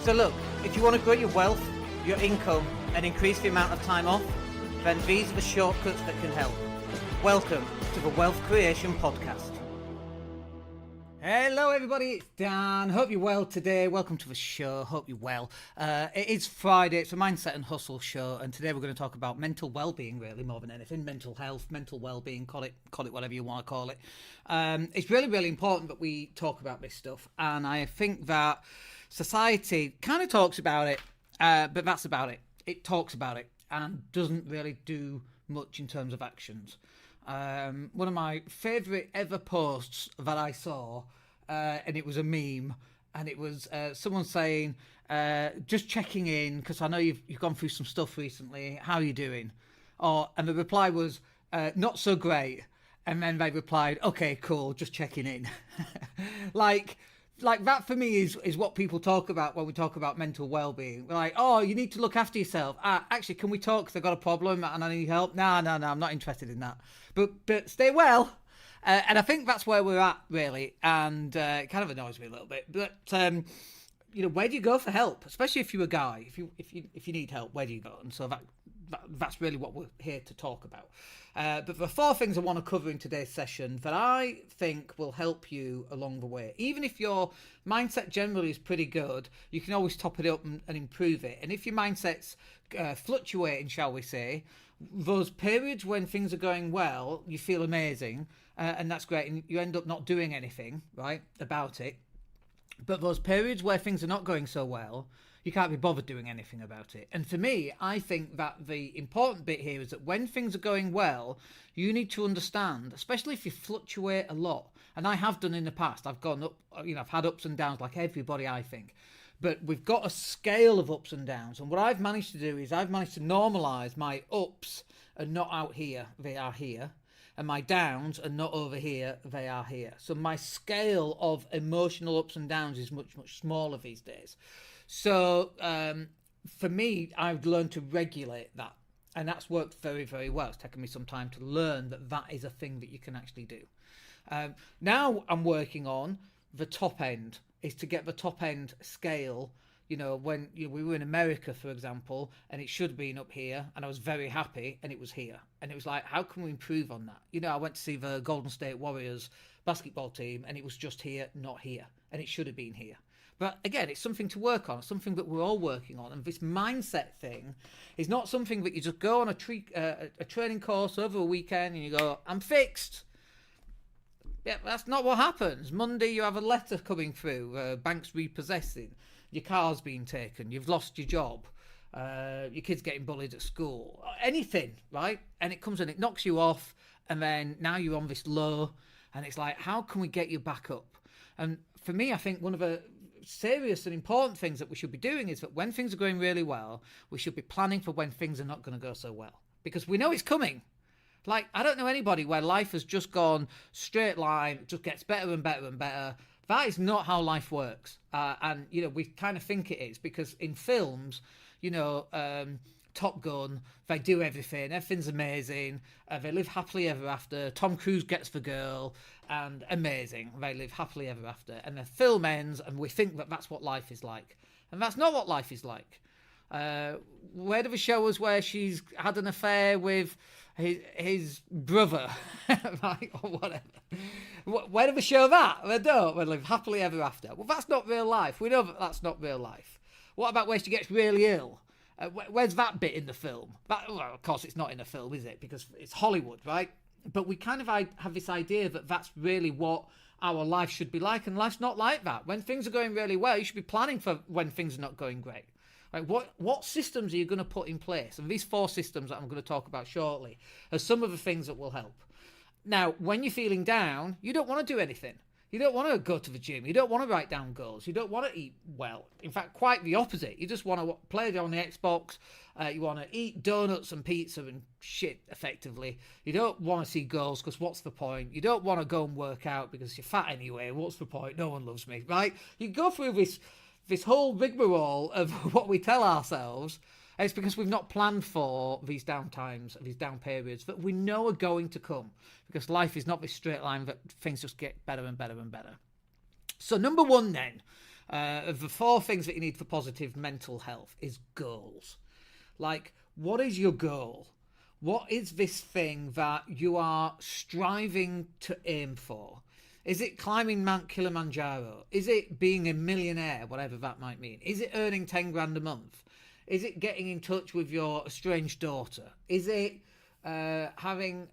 So look, if you want to grow your wealth, your income, and increase the amount of time off, then these are the shortcuts that can help. Welcome to the Wealth Creation Podcast. Hello everybody, it's Dan. Hope you're well today. Welcome to the show. Hope you're well. It is Friday. It's a Mindset and Hustle show, and today we're going to talk about mental well-being, really, more than anything. Mental health, mental well-being, call it whatever you want to call it. It's really, really important that we talk about this stuff, and I think that society kind of talks about it, but that's about it. It talks about it and doesn't really do much in terms of actions. One of my favourite ever posts that I saw, and it was a meme, and it was someone saying, just checking in, because I know you've gone through some stuff recently, how are you doing? And the reply was, not so great. And then they replied, okay, cool, just checking in. Like that for me is what people talk about when we talk about mental well-being. We're like, oh, you need to look after yourself. Actually, can we talk? Because I've got a problem and I need help. No, I'm not interested in that. But stay well. And I think that's where we're at, really. And it kind of annoys me a little bit. But where do you go for help? Especially if you're a guy. If you need help, where do you go? And so that's really what we're here to talk about. But the four things I want to cover in today's session that I think will help you along the way. Even if your mindset generally is pretty good, you can always top it up and improve it. And if your mindset's fluctuating, shall we say, those periods when things are going well, you feel amazing, and that's great, and you end up not doing anything, right, about it. But those periods where things are not going so well, you can't be bothered doing anything about it. And for me, I think that the important bit here is that when things are going well, you need to understand, especially if you fluctuate a lot, and I have done in the past, I've gone up, I've had ups and downs like everybody, I think. But we've got a scale of ups and downs. And what I've managed to do is I've managed to normalise my ups are not out here, they are here. And my downs are not over here, they are here. So my scale of emotional ups and downs is much, much smaller these days. So for me, I've learned to regulate that. And that's worked very, very well. It's taken me some time to learn that is a thing that you can actually do. Now I'm working on the top end, is to get the top end scale. When we were in America, for example, and it should have been up here, and I was very happy, and it was here. And it was like, how can we improve on that? I went to see the Golden State Warriors basketball team, and it was just here, not here. And it should have been here. But again, it's something to work on, something that we're all working on. And this mindset thing is not something that you just go on a training course over a weekend and you go, I'm fixed. Yeah, that's not what happens. Monday, you have a letter coming through, banks repossessing, your car's been taken, you've lost your job, your kid's getting bullied at school, anything, right? And it comes and it knocks you off, and then now you're on this low, and it's like, how can we get you back up? And for me, I think one of the serious and important things that we should be doing is that when things are going really well, we should be planning for when things are not going to go so well, because we know it's coming. Like, I don't know anybody where life has just gone straight line, just gets better and better and better. That is not how life works. And we kind of think it is, because in films, Top Gun, they do everything. Everything's amazing. They live happily ever after. Tom Cruise gets the girl, and amazing. They live happily ever after. And the film ends, and we think that that's what life is like. And that's not what life is like. Where do they show us where she's had an affair with his brother, right, or whatever? Where do they show that? They don't. They live happily ever after. Well, that's not real life. We know that that's not real life. What about where she gets really ill? Where's that bit in the film? Well, of course, it's not in a film, is it? Because it's Hollywood, right? But we kind of have this idea that that's really what our life should be like, and life's not like that. When things are going really well, you should be planning for when things are not going great. Like, what systems are you going to put in place? And these four systems that I'm going to talk about shortly are some of the things that will help. Now, when you're feeling down, you don't want to do anything. You don't want to go to the gym. You don't want to write down goals. You don't want to eat well. In fact, quite the opposite. You just want to play on the Xbox. You want to eat donuts and pizza and shit, effectively. You don't want to see girls, because what's the point? You don't want to go and work out because you're fat anyway. What's the point? No one loves me, right? You go through this whole rigmarole of what we tell ourselves, and it's because we've not planned for these down times, these down periods that we know are going to come, because life is not this straight line that things just get better and better and better. So number one then, of the 4 things that you need for positive mental health is goals. Like, what is your goal? What is this thing that you are striving to aim for? Is it climbing Mount Kilimanjaro? Is it being a millionaire, whatever that might mean? Is it earning 10 grand a month? Is it getting in touch with your estranged daughter? Is it having,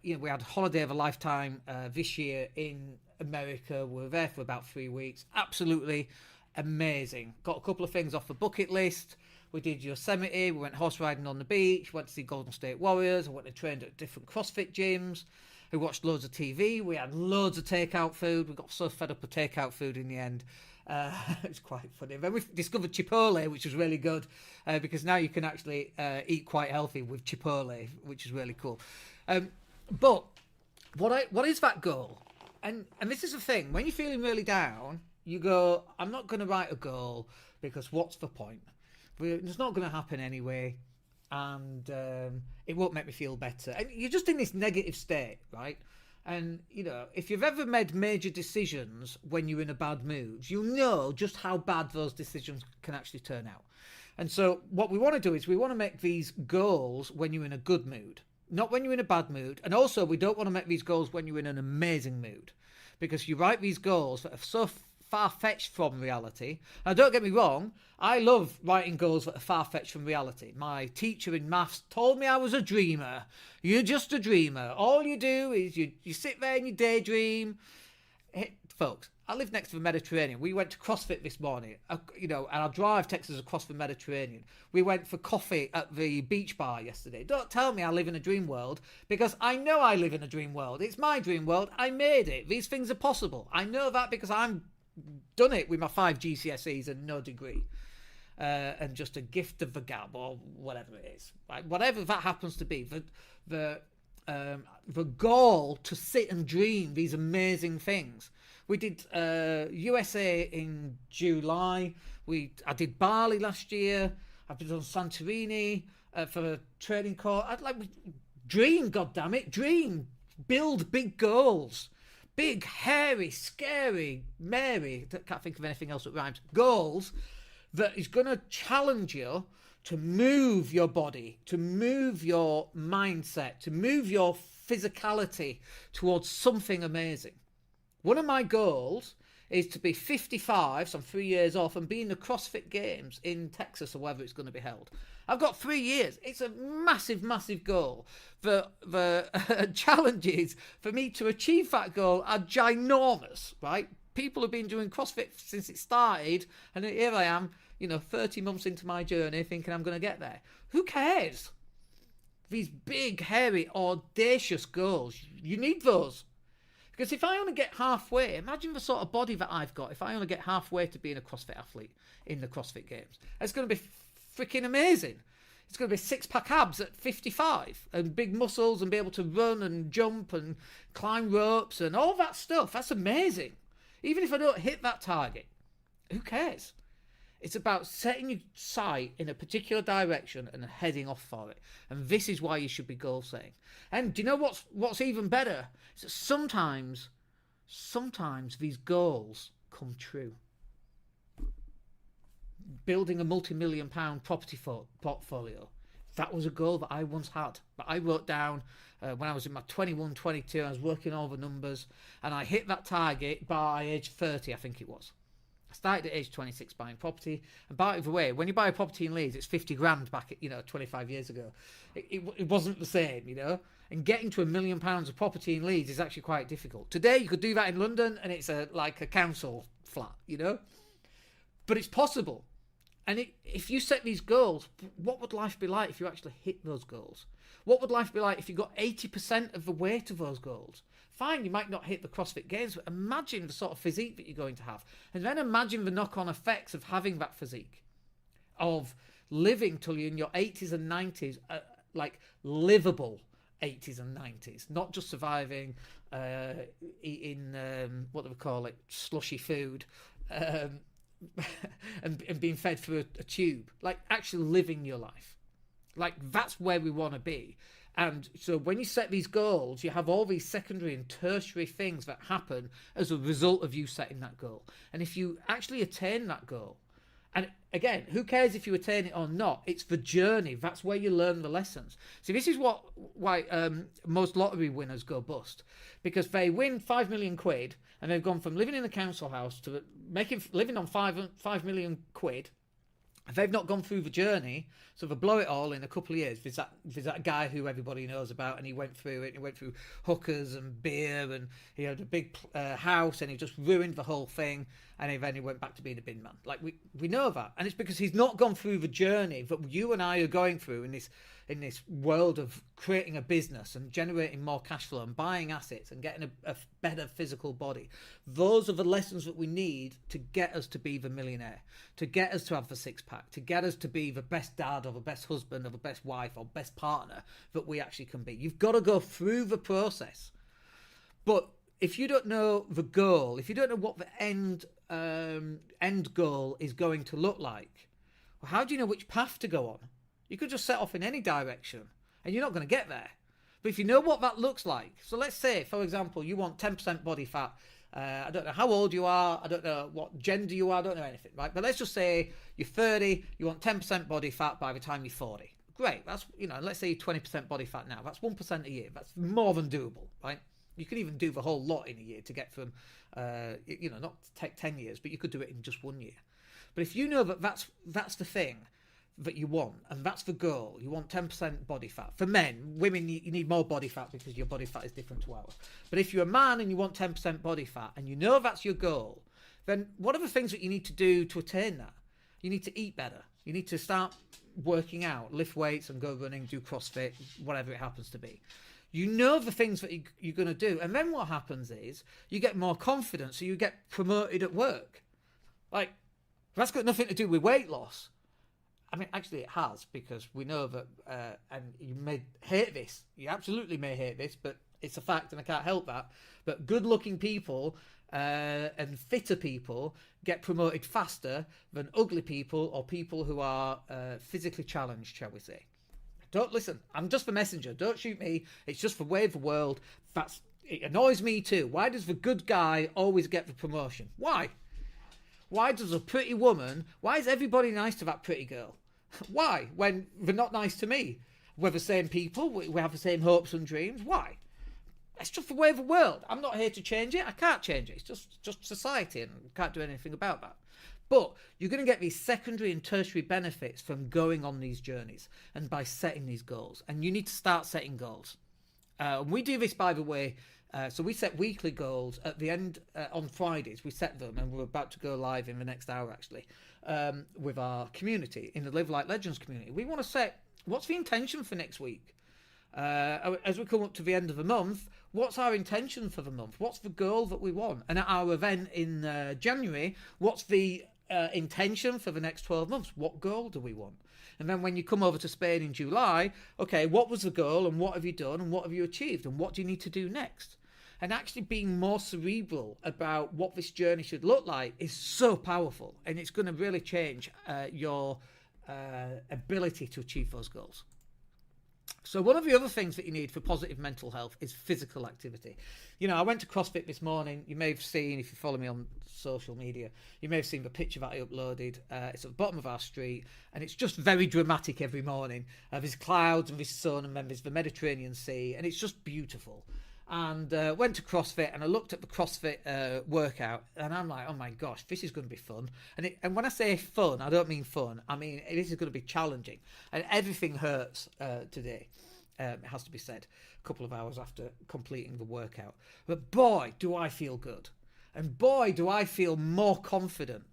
we had holiday of a lifetime this year in America. We were there for about 3 weeks. Absolutely amazing. Got a couple of things off the bucket list. We did Yosemite. We went horse riding on the beach. Went to see Golden State Warriors. I went and trained at different CrossFit gyms. We watched loads of TV. We had loads of takeout food. We got so fed up with takeout food in the end. It was quite funny. Then we discovered Chipotle, which was really good because now you can actually eat quite healthy with Chipotle, which is really cool. But what is that goal? And this is the thing. When you're feeling really down, you go, I'm not going to write a goal because what's the point? It's not going to happen anyway. And it won't make me feel better. And you're just in this negative state, right? And, if you've ever made major decisions when you're in a bad mood, you'll know just how bad those decisions can actually turn out. And so what we want to do is we want to make these goals when you're in a good mood, not when you're in a bad mood. And also we don't want to make these goals when you're in an amazing mood, because you write these goals that are so far-fetched from reality. Now, don't get me wrong, I love writing goals that are far-fetched from reality. My teacher in maths told me I was a dreamer. You're just a dreamer. All you do is you sit there and you daydream. Hey, folks, I live next to the Mediterranean. We went to CrossFit this morning, and our drive takes us across the Mediterranean. We went for coffee at the beach bar yesterday. Don't tell me I live in a dream world, because I know I live in a dream world. It's my dream world. I made it. These things are possible. I know that because I'm done it with my 5 GCSEs and no degree, and just a gift of the gab or whatever it is, right? Whatever that happens to be, the goal to sit and dream these amazing things. We did USA in July. I did Bali last year. I've been on Santorini for a training course. I'd like dream, goddammit, dream, build big goals. Big, hairy, scary, Mary, can't think of anything else that rhymes, goals that is going to challenge you to move your body, to move your mindset, to move your physicality towards something amazing. One of my goals is to be 55, so I'm 3 years off, and be in the CrossFit Games in Texas or wherever it's going to be held. I've got 3 years. It's a massive, massive goal. The challenges for me to achieve that goal are ginormous, right? People have been doing CrossFit since it started, and here I am, 30 months into my journey thinking I'm going to get there. Who cares? These big, hairy, audacious goals, you need those. Because if I only get halfway, imagine the sort of body that I've got, if I only get halfway to being a CrossFit athlete in the CrossFit Games, it's going to be freaking amazing. It's going to be 6-pack abs at 55 and big muscles and be able to run and jump and climb ropes and all that stuff. That's amazing. Even if I don't hit that target, who cares? It's about setting your sight in a particular direction and heading off for it. And this is why you should be goal setting. And do you know what's even better? Is that sometimes these goals come true. Building a multi-million pound property portfolio. That was a goal that I once had. But I wrote down when I was in my 21, 22, I was working all the numbers, and I hit that target by age 30, I think it was. I started at age 26 buying property. And by the way, when you buy a property in Leeds, it's 50 grand back at, 25 years ago. It wasn't the same, And getting to £1 million of property in Leeds is actually quite difficult. Today, you could do that in London, and it's like a council flat, But it's possible. And if you set these goals, what would life be like if you actually hit those goals? What would life be like if you got 80% of the way to those goals? Fine, you might not hit the CrossFit Games, but imagine the sort of physique that you're going to have. And then imagine the knock-on effects of having that physique, of living till you're in your 80s and 90s, like livable 80s and 90s, not just surviving, eating, what do we call it, slushy food, and being fed through a tube, like actually living your life. Like that's where we want to be. And so when you set these goals, you have all these secondary and tertiary things that happen as a result of you setting that goal. And if you actually attain that goal, and again, who cares if you attain it or not? It's the journey. That's where you learn the lessons. See, this is why most lottery winners go bust, because they win 5 million quid and they've gone from living in a council house to living on 5 million quid. They've not gone through the journey, so they blow it all in a couple of years. There's that guy who everybody knows about, and he went through it. He went through hookers and beer, and he had a big house, and he just ruined the whole thing. And then he went back to being a bin man. Like we know that, and it's because he's not gone through the journey that you and I are going through in this world of creating a business and generating more cash flow and buying assets and getting a better physical body. Those are the lessons that we need to get us to be the millionaire, to get us to have the six-pack, to get us to be the best dad or the best husband or the best wife or best partner that we actually can be. You've got to go through the process. But if you don't know the goal, if you don't know what the end goal is going to look like, well, how do you know which path to go on? You could just set off in any direction and you're not going to get there. But if you know what that looks like, so let's say, for example, you want 10% body fat. I don't know how old you are. I don't know what gender you are. I don't know anything, right? But let's just say you're 30, you want 10% body fat by the time you're 40. Great. That's, let's say you're 20% body fat now. That's 1% a year. That's more than doable, right? You could even do the whole lot in a year to get from, not take 10 years, but you could do it in just 1 year. But if you know that that's the thing that you want, and that's the goal, you want 10% body fat. For men, women, you need more body fat because your body fat is different to ours. But if you're a man and you want 10% body fat and you know that's your goal, then what are the things that you need to do to attain that? You need to eat better. You need to start working out, lift weights and go running, do CrossFit, whatever it happens to be. You know the things that you're going to do. And then what happens is you get more confidence, so you get promoted at work. Like, that's got nothing to do with weight loss. I mean, actually it has, because we know that, and you may hate this, you absolutely may hate this, but it's a fact and I can't help that, but good-looking people and fitter people get promoted faster than ugly people or people who are physically challenged, shall we say. Don't listen, I'm just the messenger, don't shoot me, it's just the way of the world. It annoys me too. Why does the good guy always get the promotion? Why? Why does a pretty woman, why is everybody nice to that pretty girl? Why? When they're not nice to me. We're the same people. We have the same hopes and dreams. Why? It's just the way of the world. I'm not here to change it. I can't change it. It's just society, and can't do anything about that. But you're going to get these secondary and tertiary benefits from going on these journeys and by setting these goals. And you need to start setting goals. We do this, by the way. So we set weekly goals at the end on Fridays. We set them, and we're about to go live in the next hour, actually, with our community, in the Live Like Legends community. We want to set, what's the intention for next week? As we come up to the end of the month, what's our intention for the month? What's the goal that we want? And at our event in January, what's the intention for the next 12 months? What goal do we want? And then when you come over to Spain in July, okay, what was the goal and what have you done and what have you achieved and what do you need to do next? And actually being more cerebral about what this journey should look like is so powerful, and it's going to really change your ability to achieve those goals. So one of the other things that you need for positive mental health is physical activity. I went to CrossFit this morning. You may have seen, if you follow me on social media, you may have seen the picture that I uploaded. It's at the bottom of our street, and it's just very dramatic every morning. There's clouds and there's sun, and then there's the Mediterranean Sea, and it's just beautiful. And went to CrossFit, and I looked at the CrossFit workout, and I'm like, oh my gosh, this is going to be fun. And when I say fun, I don't mean fun. I mean, this is going to be challenging. And everything hurts today. It has to be said, a couple of hours after completing the workout. But boy, do I feel good. And boy, do I feel more confident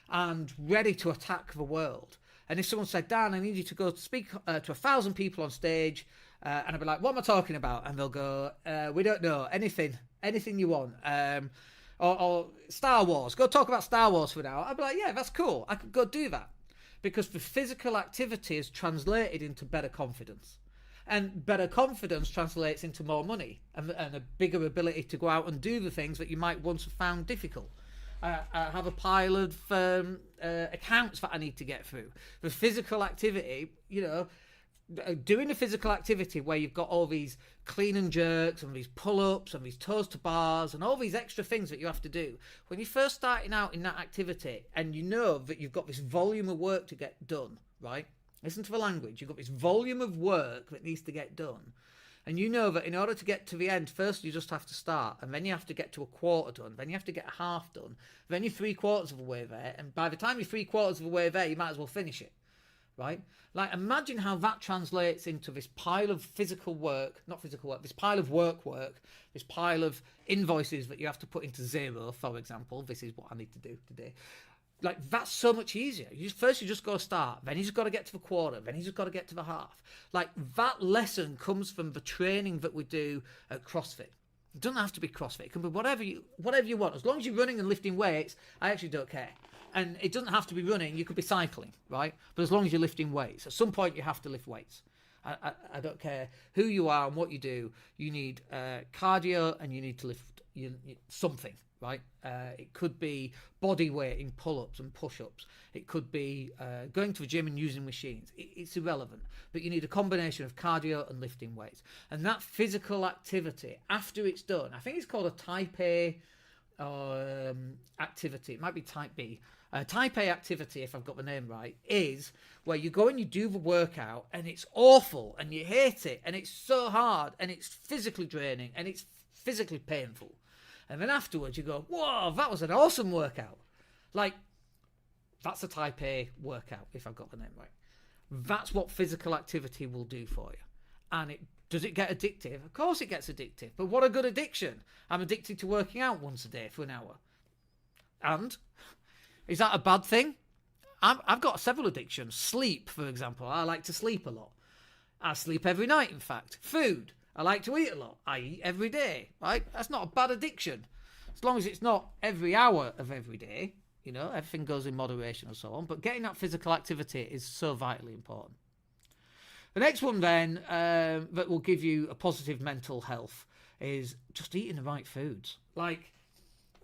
and ready to attack the world. And if someone said, Dan, I need you to go speak to 1,000 people on stage, and I'd be like, what am I talking about? And they'll go, we don't know, anything you want. Or Star Wars, go talk about Star Wars for an hour. I'd be like, yeah, that's cool. I could go do that. Because the physical activity is translated into better confidence. And better confidence translates into more money and a bigger ability to go out and do the things that you might once have found difficult. I have a pile of accounts that I need to get through. The physical activity, doing a physical activity where you've got all these clean and jerks and these pull-ups and these toes to bars and all these extra things that you have to do, when you're first starting out in that activity and you know that you've got this volume of work to get done, right? Listen to the language. You've got this volume of work that needs to get done. And you know that in order to get to the end, first you just have to start, and then you have to get to a quarter done, then you have to get a half done, then you're 3/4 of the way there, and by the time you're 3/4 of the way there, you might as well finish it, right? Like, imagine how that translates into this pile of physical work, not physical work, this pile of work, this pile of invoices that you have to put into Xero, for example. This is what I need to do today. Like, that's so much easier. First you just got to start, then you just got to get to the quarter, then you just got to get to the half. Like, that lesson comes from the training that we do at CrossFit. It doesn't have to be CrossFit. It can be whatever you want. As long as you're running and lifting weights, I actually don't care. And it doesn't have to be running. You could be cycling, right? But as long as you're lifting weights, at some point you have to lift weights. I don't care who you are and what you do. You need cardio and you need to lift something, right? It could be body weight in pull-ups and push-ups. It could be going to the gym and using machines. It's irrelevant. But you need a combination of cardio and lifting weights. And that physical activity, after it's done, I think it's called a type A activity. It might be type B. Type A activity, if I've got the name right, is where you go and you do the workout and it's awful and you hate it and it's so hard and it's physically draining and it's physically painful. And then afterwards you go, whoa, that was an awesome workout. Like, that's a type A workout, if I've got the name right. That's what physical activity will do for you. And does it get addictive? Of course it gets addictive. But what a good addiction. I'm addicted to working out once a day for an hour. And is that a bad thing? I've got several addictions. Sleep, for example. I like to sleep a lot. I sleep every night, in fact. Food. I like to eat a lot. I eat every day, right? That's not a bad addiction. As long as it's not every hour of every day, you know, everything goes in moderation and so on. But getting that physical activity is so vitally important. The next one then that will give you a positive mental health is just eating the right foods. Like,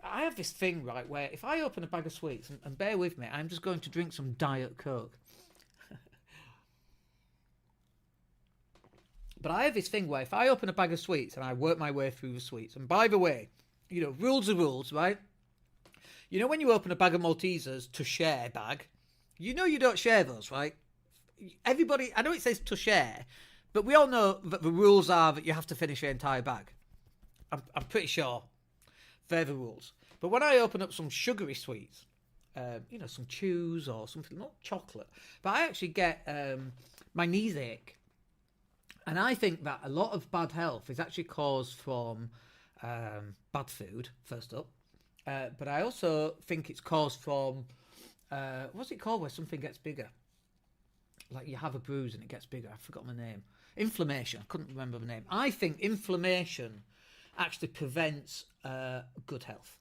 I have this thing, right, where if I open a bag of sweets, and bear with me, I'm just going to drink some Diet Coke. But I have this thing where if I open a bag of sweets and I work my way through the sweets, and by the way, you know, rules are rules, right? You know, when you open a bag of Maltesers to share bag, you know you don't share those, right? Everybody, I know it says to share, but we all know that the rules are that you have to finish the entire bag. I'm pretty sure they're the rules. But when I open up some sugary sweets, you know, some chews or something, not chocolate, but I actually get my knees ache. And I think that a lot of bad health is actually caused from bad food, first up. But I also think it's caused from, what's it called where something gets bigger? Like you have a bruise and it gets bigger. I've forgotten the name. Inflammation. I couldn't remember the name. I think inflammation actually prevents good health.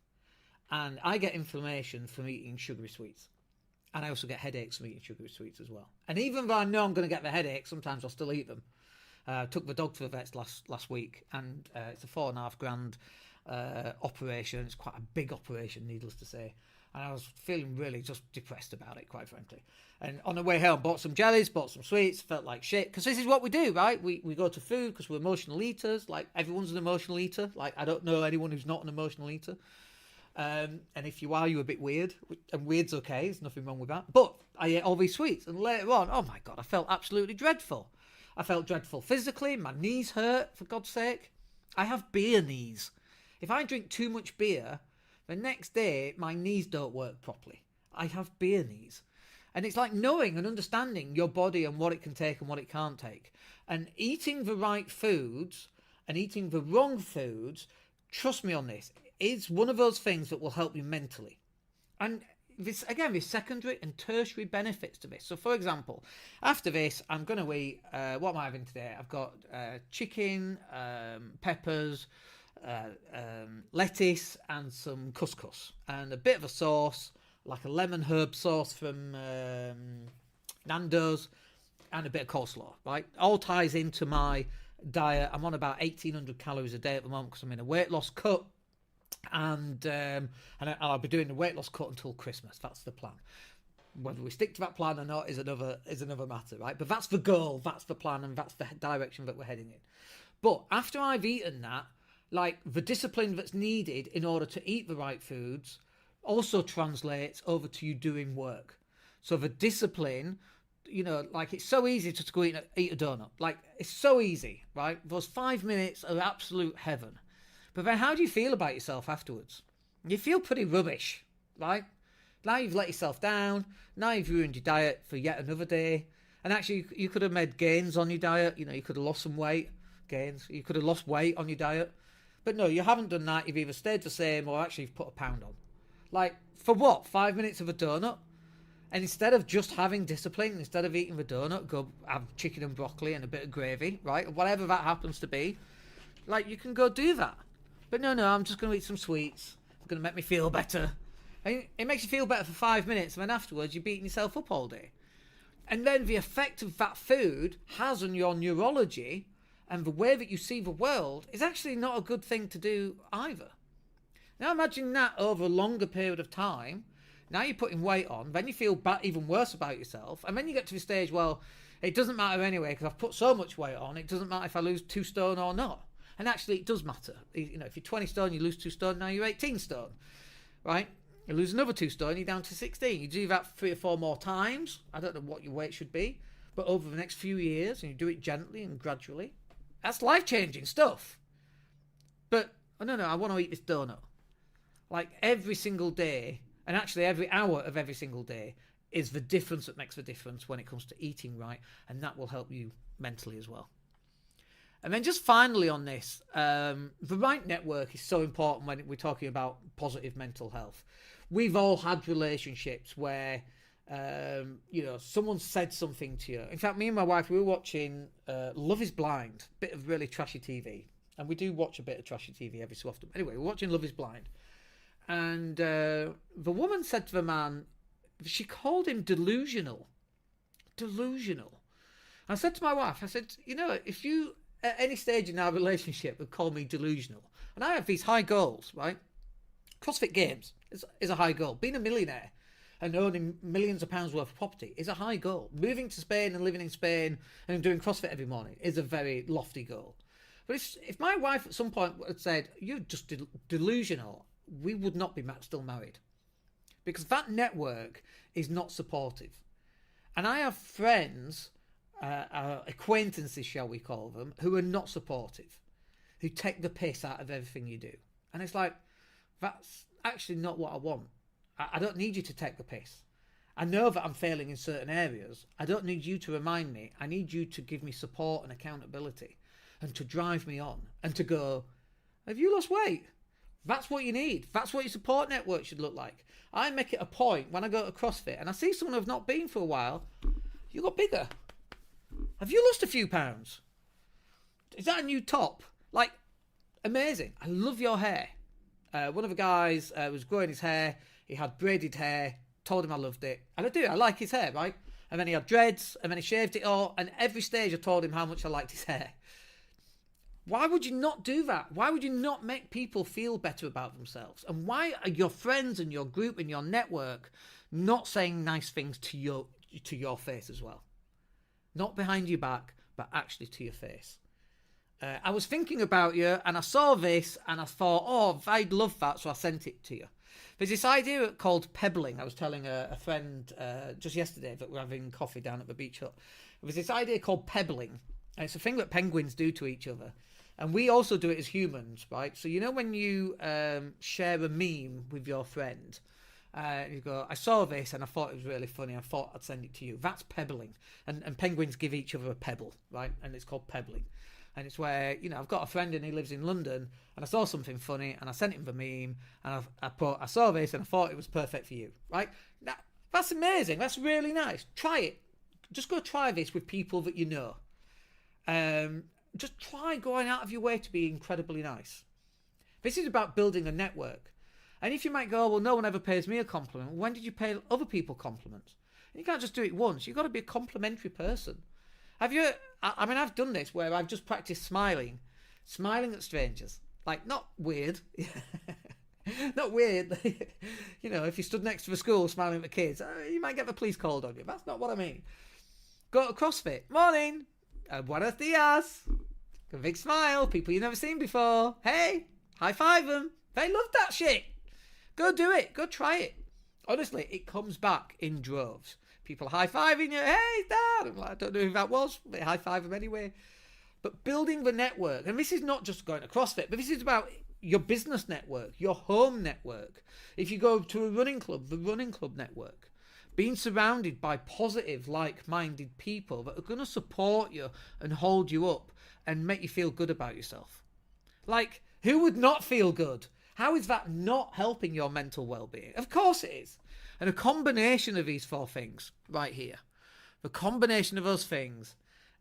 And I get inflammation from eating sugary sweets. And I also get headaches from eating sugary sweets as well. And even though I know I'm going to get the headache, sometimes I'll still eat them. Took the dog to the vets last week, and it's a $4,500 operation. It's quite a big operation, needless to say. And I was feeling really just depressed about it, quite frankly. And on the way home, bought some jellies, bought some sweets, felt like shit. Because this is what we do, right? We go to food because we're emotional eaters. Like, everyone's an emotional eater. Like, I don't know anyone who's not an emotional eater. And if you are, you're a bit weird. And weird's okay. There's nothing wrong with that. But I ate all these sweets. And later on, oh my God, I felt absolutely dreadful. I felt dreadful physically. My knees hurt, for God's sake. I have beer knees. If I drink too much beer, the next day, my knees don't work properly. I have beer knees. And it's like knowing and understanding your body and what it can take and what it can't take. And eating the right foods and eating the wrong foods, trust me on this, is one of those things that will help you mentally. And this, again, there's secondary and tertiary benefits to this. So, for example, after this, I'm going to eat, what am I having today? I've got chicken, peppers, lettuce and some couscous and a bit of a sauce, like a lemon herb sauce from Nando's, and a bit of coleslaw, right? All ties into my diet. I'm on about 1,800 calories a day at the moment because I'm in a weight loss cut. And I'll be doing the weight loss cut until Christmas. That's the plan. Whether we stick to that plan or not is another matter, right? But that's the goal, that's the plan, and that's the direction that we're heading in. But after I've eaten that, like, the discipline that's needed in order to eat the right foods also translates over to you doing work. So the discipline, like, it's so easy to go eat a donut. Like, it's so easy, right? Those 5 minutes are absolute heaven. But then how do you feel about yourself afterwards? You feel pretty rubbish, right? Now you've let yourself down. Now you've ruined your diet for yet another day. And actually, you could have made gains on your diet. You could have lost some weight. Gains. You could have lost weight on your diet. But no, you haven't done that. You've either stayed the same or actually you've put a pound on. Like, for what? 5 minutes of a donut? And instead of just having discipline, instead of eating the donut, go have chicken and broccoli and a bit of gravy, right? Whatever that happens to be. Like, you can go do that. But no, I'm just going to eat some sweets. It's going to make me feel better. And it makes you feel better for 5 minutes, and then afterwards you're beating yourself up all day. And then the effect of that food has on your neurology and the way that you see the world is actually not a good thing to do either. Now imagine that over a longer period of time. Now you're putting weight on, then you feel even worse about yourself, and then you get to the stage, well, it doesn't matter anyway because I've put so much weight on, it doesn't matter if I lose 2 stone or not. And actually it does matter. If you're 20 stone, you lose 2 stone, now you're 18 stone, right? You lose another 2 stone, you're down to 16. You do that 3 or 4 more times. I don't know what your weight should be, but over the next few years, and you do it gently and gradually, that's life-changing stuff. But, no, I want to eat this donut. Like, every single day, and actually every hour of every single day, is the difference that makes the difference when it comes to eating right, and that will help you mentally as well. And then just finally on this, the right network is so important when we're talking about positive mental health. We've all had relationships where, someone said something to you. In fact, me and my wife, we were watching Love is Blind, a bit of really trashy TV. And we do watch a bit of trashy TV every so often. Anyway, we're watching Love is Blind. And the woman said to the man, she called him delusional. Delusional. I said to my wife, I said, if you at any stage in our relationship would call me delusional, and I have these high goals, right? CrossFit Games is a high goal. Being a millionaire and owning millions of pounds worth of property is a high goal. Moving to Spain and living in Spain and doing CrossFit every morning is a very lofty goal. But if my wife at some point had said, you're just delusional, we would not be still married. Because that network is not supportive. And I have friends, acquaintances, shall we call them, who are not supportive, who take the piss out of everything you do. And it's like, that's actually not what I want. I don't need you to take the piss. I know that I'm failing in certain areas. I don't need you to remind me. I need you to give me support and accountability and to drive me on and to go, have you lost weight? That's what you need. That's what your support network should look like. I make it a point when I go to CrossFit and I see someone who've not been for a while, you got bigger. Have you lost a few pounds? Is that a new top? Like, amazing. I love your hair. One of the guys was growing his hair. He had braided hair. Told him I loved it. And I do. I like his hair, right? And then he had dreads. And then he shaved it all. And every stage I told him how much I liked his hair. Why would you not do that? Why would you not make people feel better about themselves? And why are your friends and your group and your network not saying nice things to your face as well? Not behind your back, but actually to your face. I was thinking about you and I saw this and I thought, oh, I'd love that, so I sent it to you. There's this idea called pebbling. I was telling a friend just yesterday that we're having coffee down at the beach hut. There's this idea called pebbling. And it's a thing that penguins do to each other. And we also do it as humans, right? So when you share a meme with your friend, you go, I saw this and I thought it was really funny. I thought I'd send it to you. That's pebbling. And penguins give each other a pebble, right? And it's called pebbling. And it's where, I've got a friend and he lives in London and I saw something funny and I sent him the meme and I saw this and I thought it was perfect for you, right? That's amazing. That's really nice. Try it. Just go try this with people that you know. Just try going out of your way to be incredibly nice. This is about building a network. And if you might go, well, no one ever pays me a compliment. When did you pay other people compliments? And you can't just do it once. You've got to be a complimentary person. I've done this where I've just practiced smiling at strangers. Like, not weird. Not weird. You know, if you stood next to a school smiling at the kids, you might get the police called on you. That's not what I mean. Go to CrossFit. Morning. Buenos dias. A big smile. People you've never seen before. Hey, high five them. They love that shit. Go do it. Go try it. Honestly, it comes back in droves. People high-fiving you. Hey, Dad. I'm like, I don't know who that was. They high-five them anyway. But building the network, and this is not just going to CrossFit, but this is about your business network, your home network. If you go to a running club, the running club network. Being surrounded by positive, like-minded people that are going to support you and hold you up and make you feel good about yourself. Like, who would not feel good? How is that not helping your mental well-being? Of course it is. And a combination of these 4 things right here, the combination of those things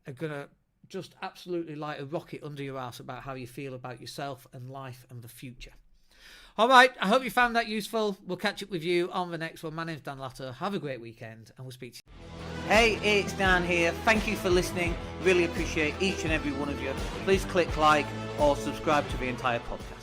are going to just absolutely light a rocket under your ass about how you feel about yourself and life and the future. All right, I hope you found that useful. We'll catch up with you on the next one. My name's Dan Latto. Have a great weekend, and we'll speak to you. Hey, it's Dan here. Thank you for listening. Really appreciate each and every one of you. Please click like or subscribe to the entire podcast.